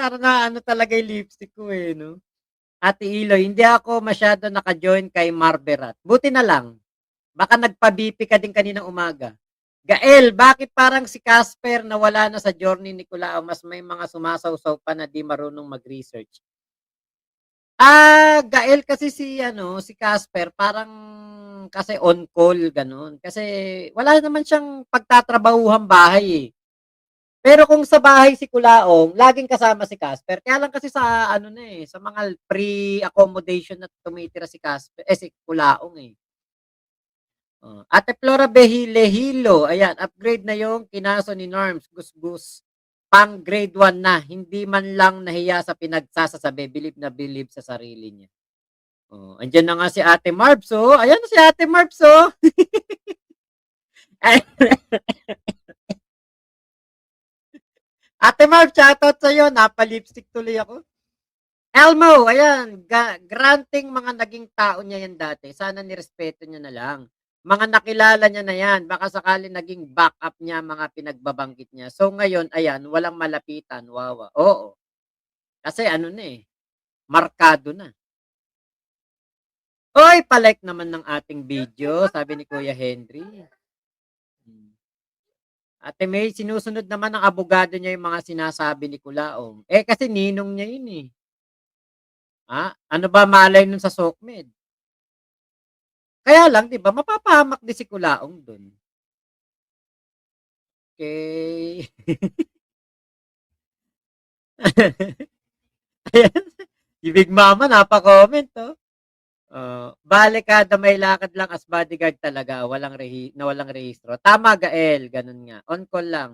para na ano talaga yung lipstick ko eh, no? Ate Iloy, hindi ako masyado naka-join kay Marberat. Buti na lang. Baka nagpa-BP ka din kaninang umaga. Gael, bakit parang si Casper na wala na sa journey ni Kulao, mas may mga sumasaw-saw pa na di marunong mag-research? Gael kasi si Casper parang kasi on call gano'n. Kasi wala naman siyang pagtatrabahuhang bahay eh. Pero kung sa bahay si Kulaong, laging kasama si Casper. Kaya lang kasi sa ano na eh, sa mga pre-accommodation na tumitira si Casper, si Kulaong eh. Oh, Ate Flora Behilehilo, ayan, upgrade na yung kinaso ni Norms, gusgus. Pang grade 1 na, hindi man lang nahiya sa pinagsasasabi, bilib na bilib sa sarili niya. Oh, andiyan na nga si Ate Marbs, oh. Ayan na si Ate Marbs, oh. Ate Marbs, shoutout sa'yo. Napa-lipstick tuloy ako. Elmo, ayan, granting mga naging tao niya yan dati. Sana nirespeto niya na lang. Mga nakilala niya na yan. Baka sakali naging backup niya mga pinagbabanggit niya. So ngayon, ayan, walang malapitan. Wawa. Oo. Kasi ano na eh, markado na. Oy, palike naman ng ating video, sabi ni Kuya Henry. Ate May, sinusunod naman ng abogado niya yung mga sinasabi ni Kulaong. Eh, kasi ninong niya yun eh. Ano ba malay nun sa SOCMED? Kaya lang, di ba, mapapahamak din si Kulaong dun. Okay. Ayan. Si Big Mama, napa-comment, oh. Bale kada may lakad lang as bodyguard talaga, walang rehistro. Tama, Gael, ganun nga. On call lang.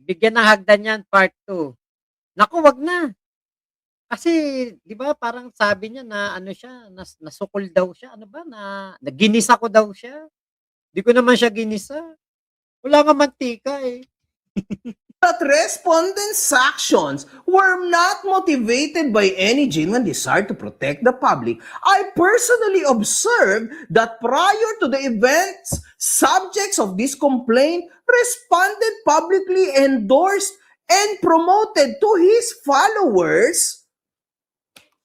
Bigyan ng hagdan yan, part 2. Naku, wag na. Kasi, di ba, parang sabi niya na ano siya, nasukol daw siya. Ano ba, naginisa ko daw siya. Di ko naman siya ginisa. Wala nga mantika eh. That respondents' actions were not motivated by any genuine desire to protect the public. I personally observed that prior to the events, subjects of this complaint responded publicly, endorsed, and promoted to his followers,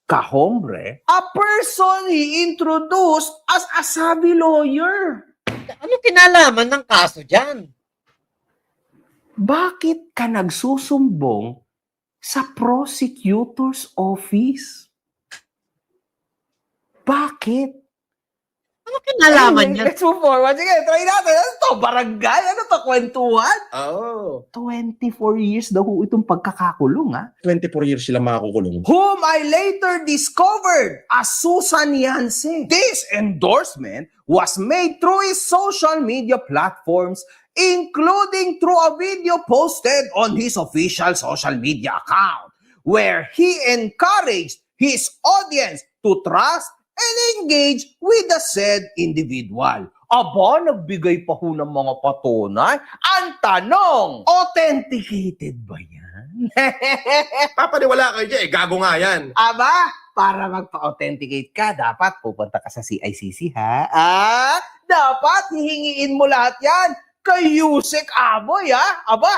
kahombre, a person he introduced as a savvy lawyer. Ano kinalaman ng kaso dyan? Bakit ka nagsusumbong sa prosecutor's office? Bakit? Ano kinalaman niya? Let's move forward. Sige, try natin. Ano to? Barangay? Ano to? Kwentuhan? Oh. 24 years daw itong pagkakakulong, ha? 24 years sila makakukulong. Whom I later discovered as Susan Yance. This endorsement was made through his social media platforms, including through a video posted on his official social media account, where he encouraged his audience to trust and engage with the said individual. Aba, nagbigay pa ho ng mga patunay. Ang tanong, authenticated ba yan? Papaniwala kayo dyan, gago nga yan. Aba, para magpa-authenticate ka, dapat pupunta ka sa CICC, ha? At dapat hihingiin mo lahat yan kay Yusek Aboy, ha? Aba,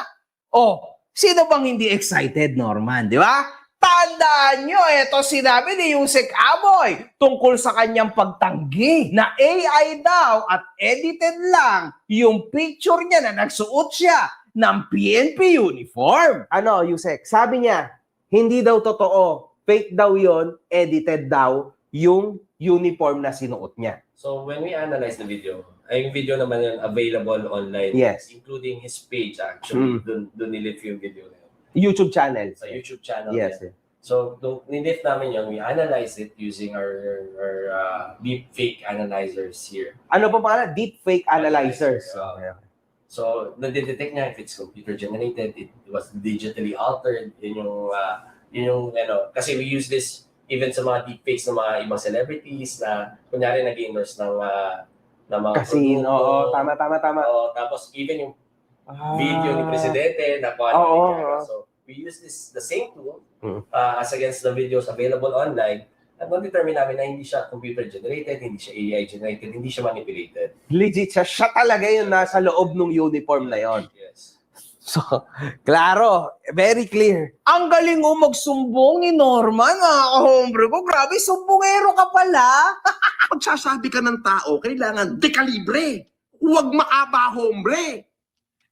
sino bang hindi excited, Norman, di ba? Tandaan nyo, ito sinabi ni Yusek Aboy tungkol sa kanyang pagtanggi na AI daw at edited lang yung picture niya na nagsuot siya ng PNP uniform. Ano, Yusek? Sabi niya, hindi daw totoo. Fake daw yon, edited daw yung uniform na sinuot niya. So when we analyze the video, yung video naman yun available online. Yes. Including his page actually. Doon nilift yung video na yun. YouTube channel. Sa YouTube channel. Yes. Niya. So nung nilift namin yun, we analyze it using our deep fake analyzers here. Ano pa pangalan? Deep fake analyzers. So nadidetect niya if it's computer generated, it was digitally altered. Yun yung kasi we use this even sa mga deepfakes ng mga ibang celebrities na kunyari nag-endorse ng mga Casino. Oo, tama. Tapos even yung video ni Presidente na so we use the same tool as against the videos available online at determine namin na hindi siya computer generated, hindi siya AI generated, hindi siya manipulated. Legit siya. Siya talaga yung nasa loob ng uniform na yon. Yes. So, klaro, very clear. Ang galing mo magsumbong ni Norman, hombre ko. Grabe, sumbongero ka pala. Pagsasabi ka ng tao, kailangan dekalibre. Huwag maaba, hombre.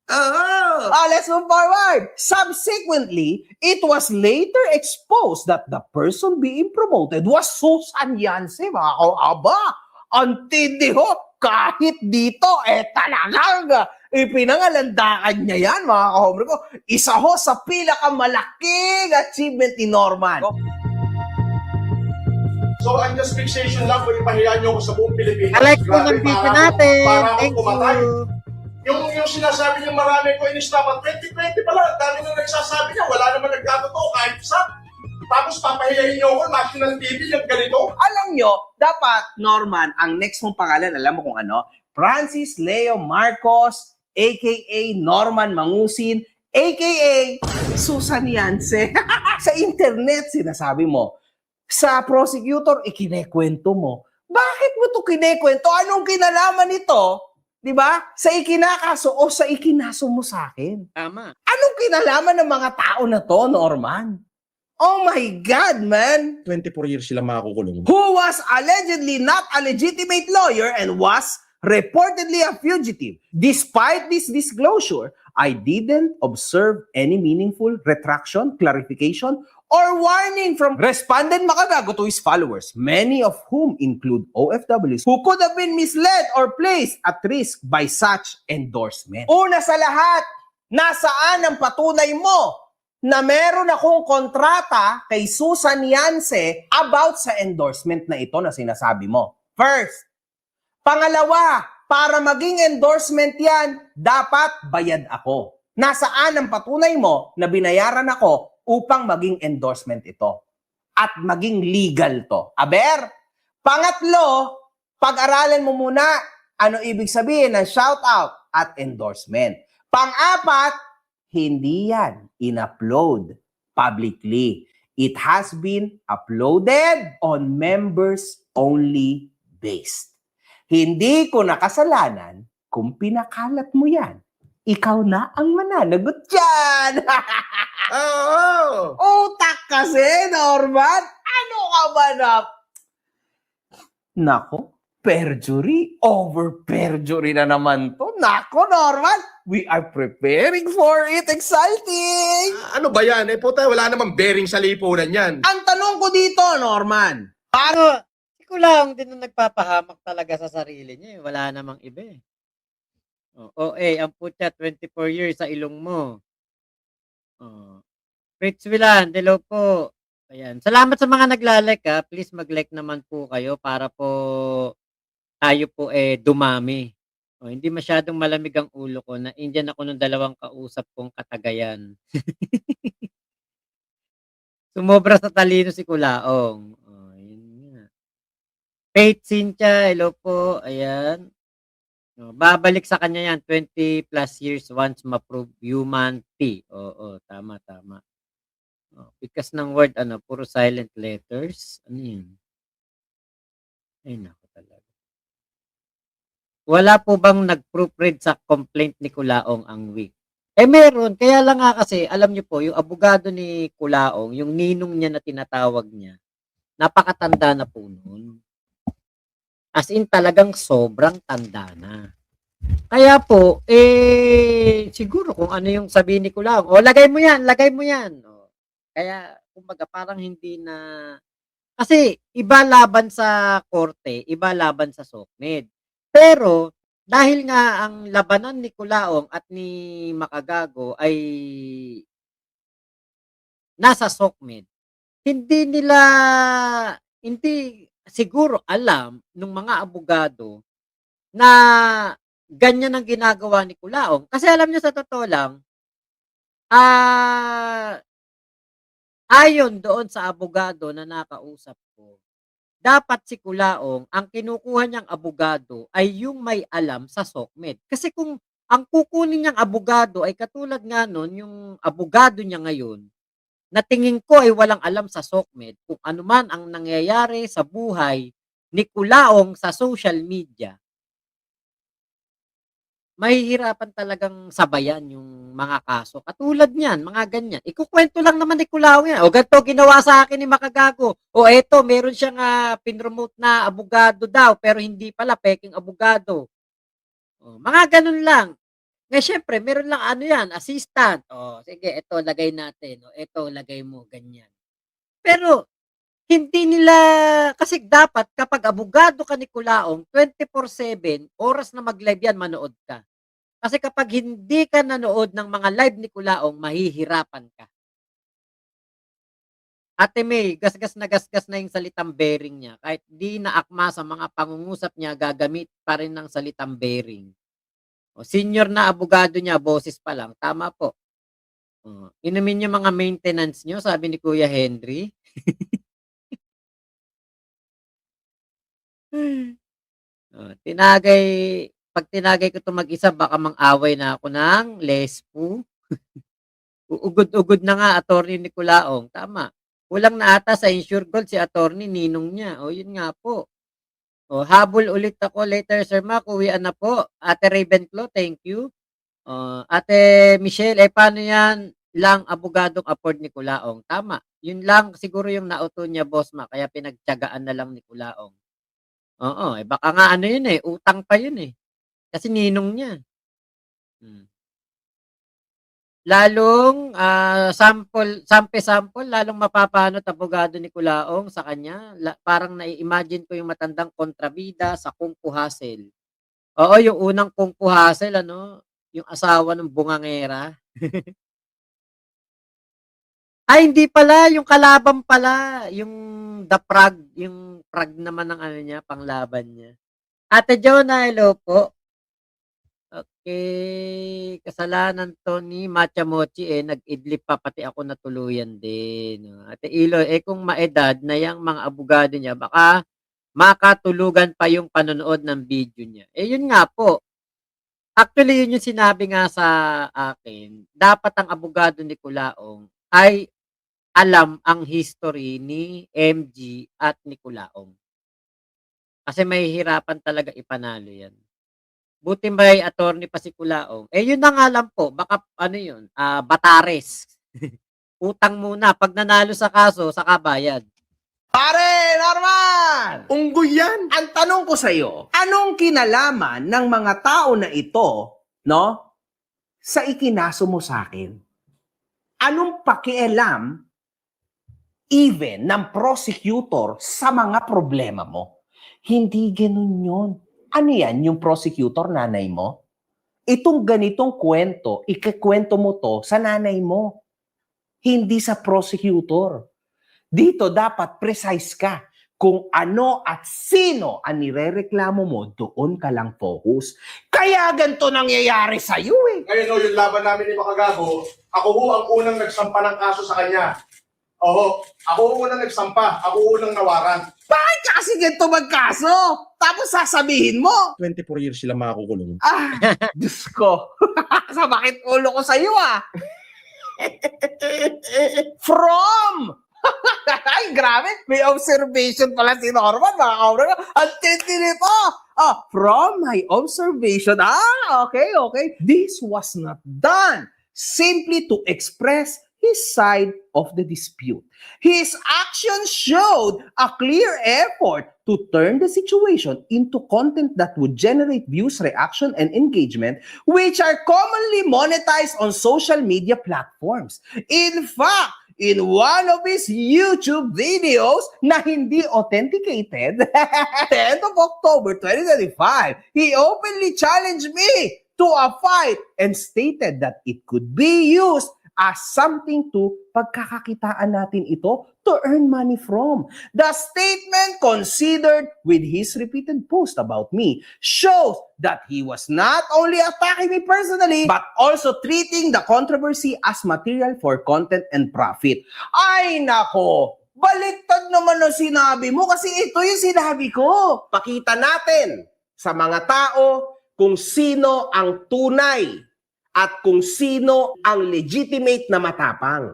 Oo. Let's move forward. Subsequently, it was later exposed that the person being promoted was Susan Yance, mga aba. Antindi ho, kahit dito, talagang ipinangalandakan niya yan, mga kahombre ko. Isa ho sa pinakamalaking achievement ni Norman. So, ang just fixation lang kung ipahiya niyo ako sa buong Pilipinas. Like po ng video natin. Thank you. Yung sinasabi niyo marami ko in-stop 2020 pala, ang dami na nagsasabi niya, wala naman nagkatotoo kahit isa. Tapos papahiyahin niyo ako, national TV, yung ganito. Alam nyo, dapat, Norman, ang next mong pangalan, alam mo kung ano? Francis Leo Marcos, a.k.a. Norman Mangusin, a.k.a. Susan Yance. Sa internet, sinasabi mo. Sa prosecutor, ikinekwento mo. Bakit mo ito kinekwento? Anong kinalaman nito? Diba? Sa ikinakaso o sa ikinaso mo sa akin? Tama. Anong kinalaman ng mga tao na to, Norman? Oh my God, man! 24 years sila makakukulong. Who was allegedly not a legitimate lawyer and was reportedly a fugitive. Despite this disclosure, I didn't observe any meaningful retraction, clarification, or warning from respondent Makagago to his followers, many of whom include OFWs who could have been misled or placed at risk by such endorsement. Una sa lahat, nasaan ang patunay mo na meron akong kontrata kay Susan Yance about sa endorsement na ito na sinasabi mo? First. Pangalawa, para maging endorsement yan, dapat bayad ako. Nasaan ang patunay mo na binayaran ako upang maging endorsement ito? At maging legal to. Aber, pangatlo, pag-aralan mo muna ano ibig sabihin ng shoutout at endorsement. Pang-apat, hindi yan in-upload publicly. It has been uploaded on members-only based. Hindi ko nakasalanan kung pinakalat mo yan. Ikaw na ang mananagot dyan. Oo. Utak kasi, Norman. Ano ka ba na? Nako, perjury. Over perjury na naman to. Nako, Norman. We are preparing for it. Exciting. Ano ba yan? Puta, wala namang bearing sa lipunan yan. Ang tanong ko dito, Norman. Ano, si Kulaong din na nagpapahamak talaga sa sarili niya. Wala namang iba eh. Ang putya, 24 years sa ilong mo. Fritz Villan, hello po. Ayan. Salamat sa mga naglalike ha. Please mag-like naman po kayo para po tayo po dumami. Hindi masyadong malamig ang ulo ko. Na-Indian ako nung dalawang kausap kong katagayan. Sumobra sa talino si Kulaong. Yun nga. Faith Cynthia, hello po. Ayan. Babalik sa kanya yan 20 plus years once ma-prove human T. Oo, tama. Because ng word, puro silent letters. Ano yun? Ay, naku talaga. Wala po bang nag-proofread sa complaint ni Kulaong ang week? Meron. Kaya lang nga kasi, alam niyo po, yung abogado ni Kulaong, yung ninong niya na tinatawag niya, napakatanda na po noon. As in, talagang sobrang tanda na. Kaya po, siguro kung ano yung sabihin ni Kulaong, lagay mo yan. Kaya, kumbaga, parang hindi na, kasi, iba laban sa korte, iba laban sa SOCMED. Pero, dahil nga ang labanan ni Kulaong at ni Makagago ay nasa SOCMED, hindi siguro alam ng mga abogado na ganyan ang ginagawa ni Kulaong. Kasi alam niyo sa totoo lang, ayon doon sa abogado na nakausap ko, dapat si Kulaong, ang kinukuha niyang abogado ay yung may alam sa SOCMED. Kasi kung ang kukunin niyang abogado ay katulad nga nun, yung abogado niya ngayon, na tingin ko ay walang alam sa SOCMED kung ano man ang nangyayari sa buhay ni Kulaong sa social media, mahihirapan talagang sabayan yung mga kaso. Katulad niyan, mga ganyan. Ikukuwento lang naman ni Kulao yan. O ganito ginawa sa akin ni Makagago. O eto, meron siyang pinromote na abogado daw, pero hindi pala, peking abogado. O, mga ganun lang. Ngayon siyempre, meron lang ano yan, assistant. O, sige, eto, lagay natin. O, eto, lagay mo, ganyan. Pero, hindi nila, kasi dapat kapag abogado ka ni Kulaong, 24/7, oras na mag-live yan, manood ka. Kasi kapag hindi ka nanood ng mga live ni Kulaong, mahihirapan ka. Ate May, gasgas na yung salitang bearing niya. Kahit di naakma sa mga pangungusap niya, gagamit pa rin ng salitang bearing. O, senior na abogado niya, boses pa lang. Tama po. O, inumin niyo mga maintenance niyo, sabi ni Kuya Henry. O, pag tinagay ko 'to mag-isa baka mang-away na ako ng lesbo. Uugod-ugod na nga attorney ni Kulaong, tama. Kulang na ata sa insure gold si attorney, ninong niya. O yun nga po. O, habol ulit ako later Sir Mac, uwian na po. Ate Ravenclaw, thank you. Ate Michelle, paano yan lang abogadong afford ni Kulaong? Tama. Yun lang siguro yung nauto niya, Boss Mac, kaya pinagtiyagaan na lang ni Kulaong. Oo, baka nga ano yun utang pa yun kasi ninong niya. Hmm. Lalong sample, lalong mapapanot abogado ni Kulaong sa kanya. Parang nai-imagine ko yung matandang kontrabida sa Kung Fu Hustle. Oo, yung unang Kung Fu Hustle yung asawa ng bungangera. Ay hindi pala, yung kalaban pala, yung The Prag, yung Prag naman ng ano niya, panglaban niya. Ate Jonah, hello po. Okay, kasalanan to ni Machamochi nag-idlip pa pati ako natuluyan din. Ate Ilo, kung maedad na yang mga abogado niya, baka makatulugan pa yung panonood ng video niya. Yun nga po. Actually, yun yung sinabi nga sa akin. Dapat ang abogado ni Kulaong ay alam ang history ni MG at ni Kulaong. Kasi mahihirapan talaga ipanalo yan. Buti may attorney pa si Kulaong. Yun na nga lang po, baka ano yun, Batares. Utang muna, pag nanalo sa kaso, saka bayad. Pare, Norman! Unggoy yan! Ang tanong ko sa iyo, anong kinalaman ng mga tao na ito, no, sa ikinaso mo sa akin? Anong pakialam even ng prosecutor sa mga problema mo? Hindi ganun yun. Ano yan, yung prosecutor, nanay mo? Itong ganitong kwento, ikikwento mo to sa nanay mo. Hindi sa prosecutor. Dito dapat precise ka. Kung ano at sino ang nirereklamo mo, doon ka lang focus. Kaya ganito nangyayari sa'yo Ngayon yung laban namin ni Makagago, ako ang unang nagsampa ng kaso sa kanya. Oo, ako unang nagsampa, ako unang nawaran. Bakit kasi ganito magkaso? Tapos sasabihin mo, 24 years sila makakukulong. Diyos ko. Sa bakit ulo ko sa'yo From! Ay, grabe. May observation pala si Norman, mga kaurang. Ang tindi nito. From my observation. Okay. This was not done simply to express his side of the dispute. His actions showed a clear effort to turn the situation into content that would generate views, reaction, and engagement, which are commonly monetized on social media platforms. In fact, in one of his YouTube videos na hindi authenticated, 10th of October 2025, he openly challenged me to a fight and stated that it could be used as something to pagkakakitaan natin ito to earn money from. The statement considered with his repeated post about me shows that he was not only attacking me personally, but also treating the controversy as material for content and profit. Ay nako! Baliktad naman ang sinabi mo kasi ito yung sinabi ko. Pakita natin sa mga tao kung sino ang tunay at kung sino ang legitimate na matapang.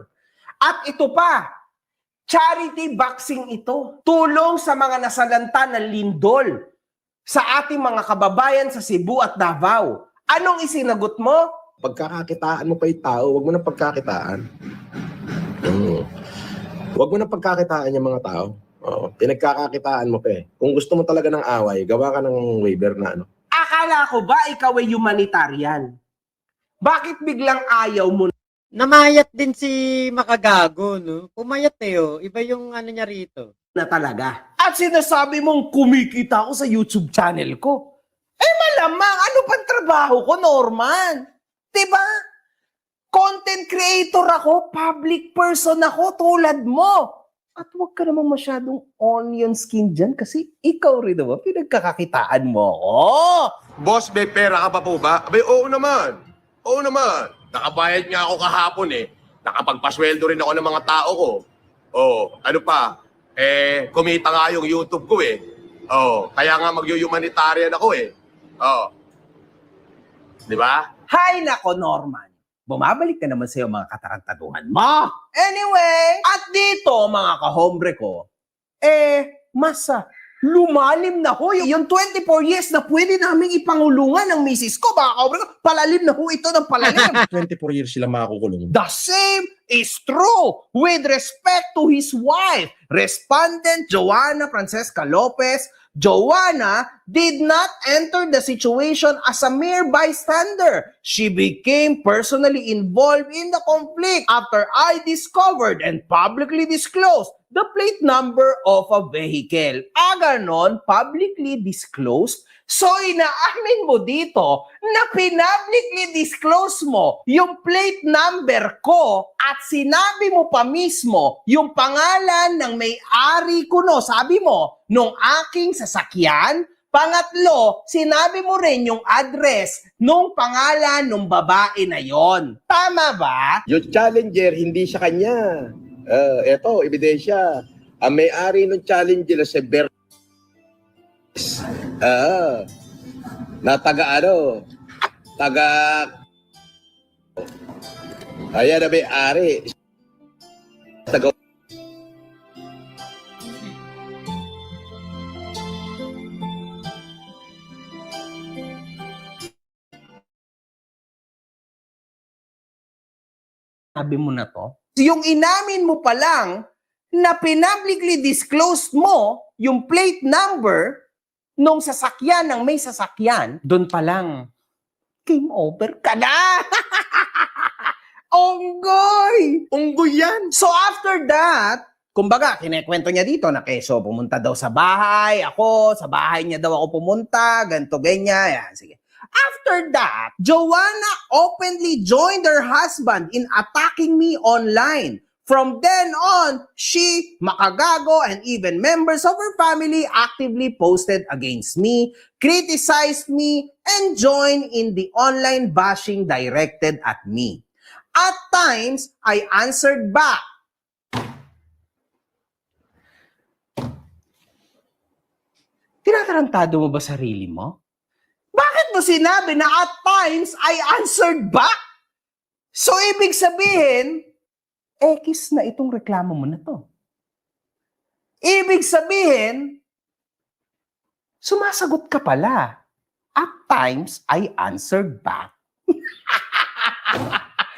At ito pa, charity boxing ito. Tulong sa mga nasalanta ng lindol sa ating mga kababayan sa Cebu at Davao. Anong isinagot mo? Pagkakakitaan mo pa yung tao, wag mo na pagkakitaan. Wag mo na pagkakitaan yung mga tao. Oo, pinagkakakitaan mo pa eh. Kung gusto mo talaga ng away, gawa ka ng waiver na ano. Akala ko ba ikaw ay humanitarian? Bakit biglang ayaw mo Namayat din si Makagago, no? Pumayat eh, oh. Iba yung ano niya rito. na talaga? At sinasabi mong kumikita ako sa YouTube channel ko. Eh malamang, ano pang trabaho ko, Norman? Diba? Content creator ako, public person ako, tulad mo. At huwag ka namang masyadong onion skin dyan kasi ikaw rin naman, pinagkakakitaan mo ako. Boss, may pera ka pa po ba? Abay, oo naman. Oo naman. Nakabayad nga ako kahapon eh. Nakapagpasweldo rin ako ng mga tao ko. Oh, ano pa? Kumita nga yung YouTube ko eh. Oh, kaya nga mag-humanitarian ako eh. Oh. Di ba? Hay nako, Norman. Bumabalik na naman sa'yo mga katarantaduhan mo. Anyway, at dito mga kahombre ko, mas lumalim na ho yung 24 years na pwede naming ipangulungan ng misis ko, mga kahombre ko. Palalim na ho ito ng palalim. 24 years sila makakukulong. The same is true with respect to his wife, Respondent Joanna Francesca Lopez. Joanna did not enter the situation as a mere bystander. She became personally involved in the conflict after I discovered and publicly disclosed the plate number of a vehicle. Ganon, publicly disclosed. So, inaamin mo dito na pinablicly disclose mo yung plate number ko at sinabi mo pa mismo yung pangalan ng may-ari ko, no? Sabi mo, nung aking sasakyan. Pangatlo, sinabi mo rin yung address nung pangalan nung babae na yon. Tama ba? Yung challenger, hindi siya kanya. Eto, ebidensya. Ang may-ari ng challenger na si na taga ano, ayan na may-ari. Taga Sabi mo na to? Yung inamin mo pa lang na pinablicly disclosed mo yung plate number nung sasakyan ng may sasakyan, doon pa lang, game over ka na! Onggoy! Unggoy yan. So after that, kumbaga, kinekwento niya dito na keso, pumunta daw sa bahay, ako, sa bahay niya daw ako pumunta, ganito, ganyan, yan, sige. After that, Joanna openly joined her husband in attacking me online. From then on, she, Makagago, and even members of her family actively posted against me, criticized me, and joined in the online bashing directed at me. At times, I answered back. Tinatarantado mo ba sarili mo? Bakit mo sinabi na at times I answered back? So, ibig sabihin, X na itong reklamo mo na to. Ibig sabihin, sumasagot ka pala. At times, I answered back.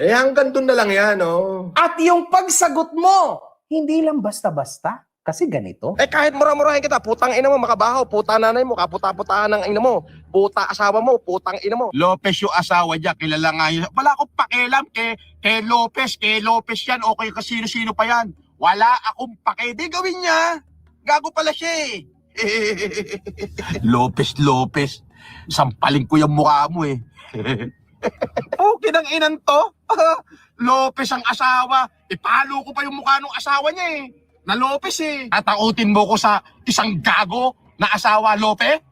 hanggang doon na lang yan, oh. At yung pagsagot mo, hindi lang basta-basta. Kasi ganito. Kahit mura-murahin kita, putang ina mo, makabaho, puta nanay mo, kaputa-putaan ng ina mo, puta asawa mo, putang ina mo. Lopez yung asawa niya, kilala nga yun. Wala akong pakialam kay Lopez yan, o kay kasino-sino pa yan. Wala akong pake, di gawin niya. Gago pala siya eh. Lopez, sampaling ko yung mukha mo eh. Okay ng inan to. Lopez ang asawa. Ipalo ko pa yung mukha ng asawa niya eh. Na Lopez eh. Tatautin mo ko sa isang gago na asawa, Lopez?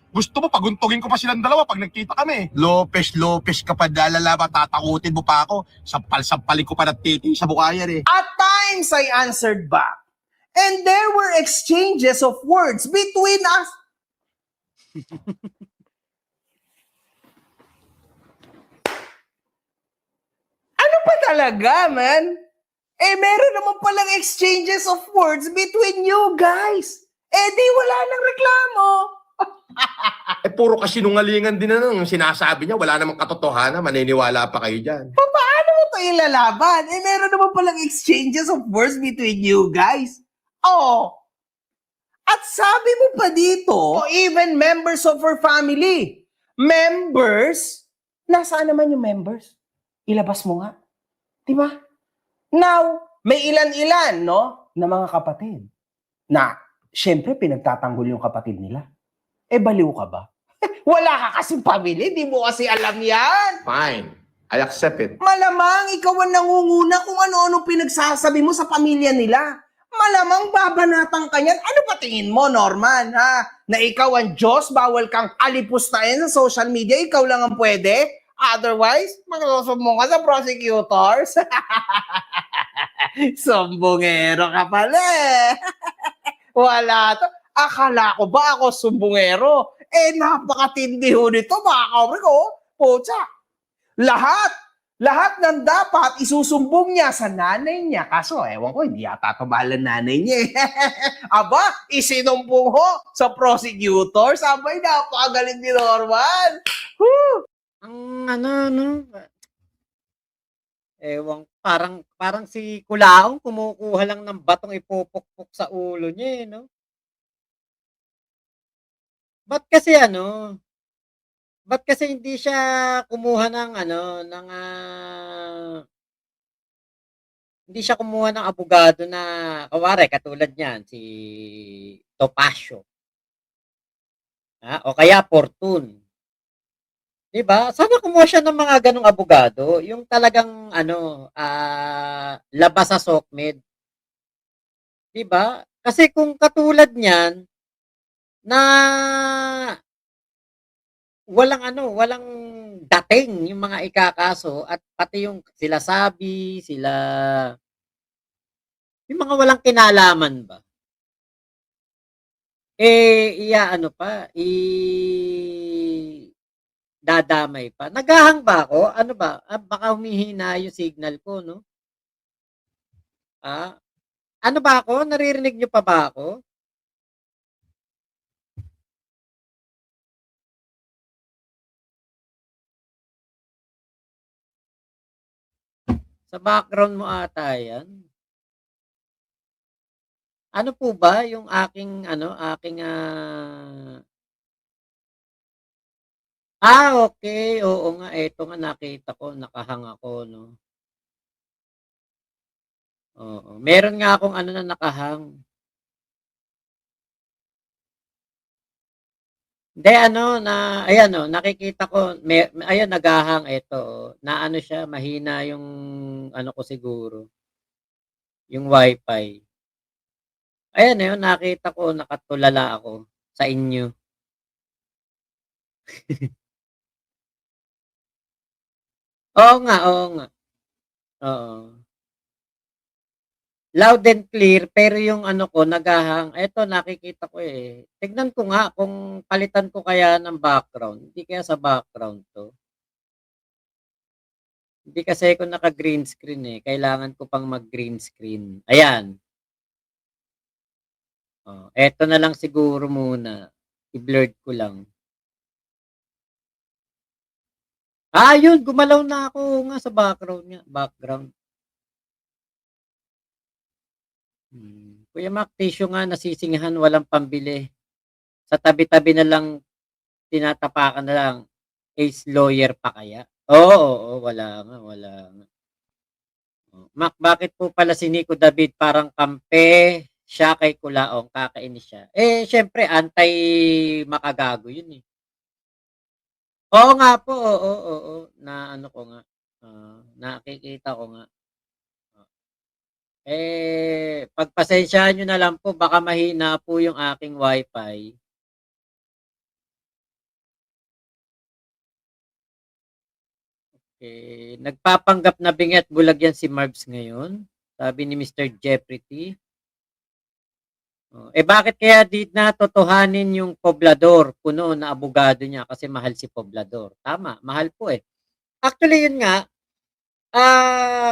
Gusto mo, paguntugin ko pa silang dalawa pag nagkita kami. Lopez ka pa, dalala ba? Tatakutin mo pa ako. Sampal-sampalin ko pa ng titi sa mukha yan eh. At times, I answered back. And there were exchanges of words between us. Ano pa talaga, man? Meron naman palang exchanges of words between you guys. Di wala nang reklamo. Eh, puro kasinungalingan din na yung sinasabi niya. Wala namang katotohanan. Maniniwala pa kayo dyan. Paano mo ito ilalaban? Eh, meron naman palang exchanges of words between you guys. Oh, at sabi mo pa dito, even members of her family. Members? Nasaan naman yung members? Ilabas mo nga. Diba? Now, may ilan-ilan, no? Na mga kapatid. Na, syempre, pinagtatanggol yung kapatid nila. Eh, baliw ka ba? Wala ka kasing family, di mo kasi alam yan. Fine. I accept it. Malamang ikaw ang nangunguna kung ano-ano pinagsasabi mo sa pamilya nila. Malamang babanatan ka yan. Ano ba tingin mo, Norman, ha? Na ikaw ang Diyos, bawal kang alipustahin sa social media, ikaw lang ang pwede? Otherwise, magsusumbong ka sa prosecutors. Sumbongero ka pala eh. Wala to. Akala ko ba ako sumbongero? Eh, napakatindi ho nito, mga kaumri ko. Pucha. Lahat ng dapat isusumbong niya sa nanay niya. Kaso, ewan ko, hindi yata tumalan nanay niya. Aba, isinumbong ho sa prosecutors. Abay, napakagaling ni Norman. Woo! Ang ewan, parang si Kulaong kumukuha lang ng batong ipupukpok sa ulo niya, no? Ba't kasi hindi siya kumuha ng hindi siya kumuha ng abogado na, kunwari, katulad niyan, si Topacio. O kaya Fortune. 'Di ba? Sana kumuha siya ng mga ganong abogado, yung talagang labas sa SOCMED. 'Di ba? Kasi kung katulad niyan na walang dating yung mga ikakaso at pati yung sila Sabi, yung mga walang kinalaman ba? Dadamay pa. Naghahang ba ako? Ano ba? Baka humihina yung signal ko, no? Ano ba ako? Naririnig nyo pa ba ako? Sa background mo ata yan. Ano po ba yung aking okay. Oo nga, eto nga nakita ko, nakahang ako, no. Oo, meron nga akong na nakahang. Hindi ayan nakikita ko, ayan naghahang eto, na siya, mahina yung ko siguro, yung wifi. Ayan na yun, nakita ko, nakatulala ako sa inyo. Oo nga. Oo. Loud and clear, pero yung ko, naghahang. Eto, nakikita ko eh. Tignan ko nga kung palitan ko kaya ng background. Hindi kaya sa background to. Hindi kasi ako naka-green screen eh. Kailangan ko pang mag-green screen. Ayan. Eto na lang siguro muna. I-blurred ko lang. Yun. Gumalaw na ako nga sa background nga. Background. Kuya Mac, tissue nga nasisingahan, walang pambili. Sa tabi-tabi na lang, tinatapakan na lang. Ace lawyer pa kaya? Oo, wala nga. Mac, bakit po pala si Nico David parang kampe siya kay Kulaong, kakainis siya? Eh, syempre, anti-makagago yun eh. Oo nga po, oo. Na ko nga. Nakikita ko nga. Pagpasensyahan nyo na lang po, baka mahina po yung aking wifi. Okay. Nagpapanggap na bingi at bulag yan si Marbs ngayon. Sabi ni Mr. Jeffrey T. Bakit kaya di na totohanin yung Poblador, puno na abogado niya kasi mahal si Poblador? Tama, mahal po eh. Actually yun nga,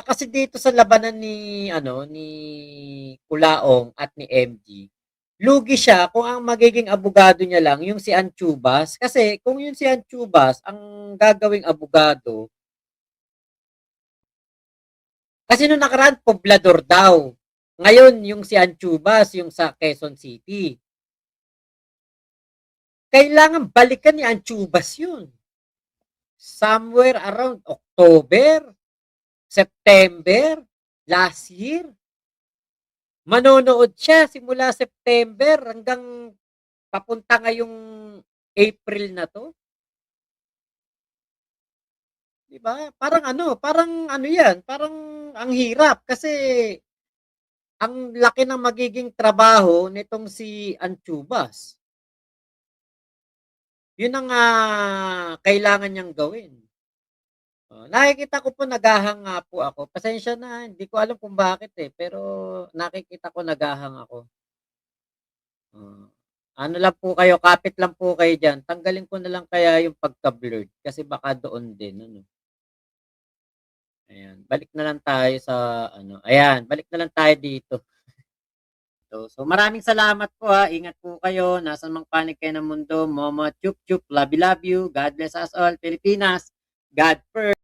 kasi dito sa labanan ni Kulaong at ni MG, lugi siya kung ang magiging abogado niya lang yung si Anchubas. Kasi kung yung si Anchubas ang gagawing abogado, kasi nung nakaraan, poblador daw. Ngayon, yung si Anchubas, yung sa Quezon City. Kailangan balikan ni Anchubas yun. Somewhere around October, September, last year. Manonood siya simula September hanggang papunta ngayong April na to. Diba? Parang ano yan, parang ang hirap kasi ang laki ng magiging trabaho nitong si Anchubas. Yun ang kailangan niyang gawin. Nakikita ko po naghahang nga po ako. Pasensya na, hindi ko alam kung bakit pero nakikita ko naghahang ako. Ano lang po kayo, kapit lang po kayo dyan. Tanggalin ko na lang kaya yung pagka-blurred kasi baka doon din. Ano. Ayan, balik na lang tayo sa ayan, balik na lang tayo dito. So maraming salamat po ingat po kayo, nasan mang panig kayo ng mundo, Momo Chup Chup, love you, God bless us all, Pilipinas, God first.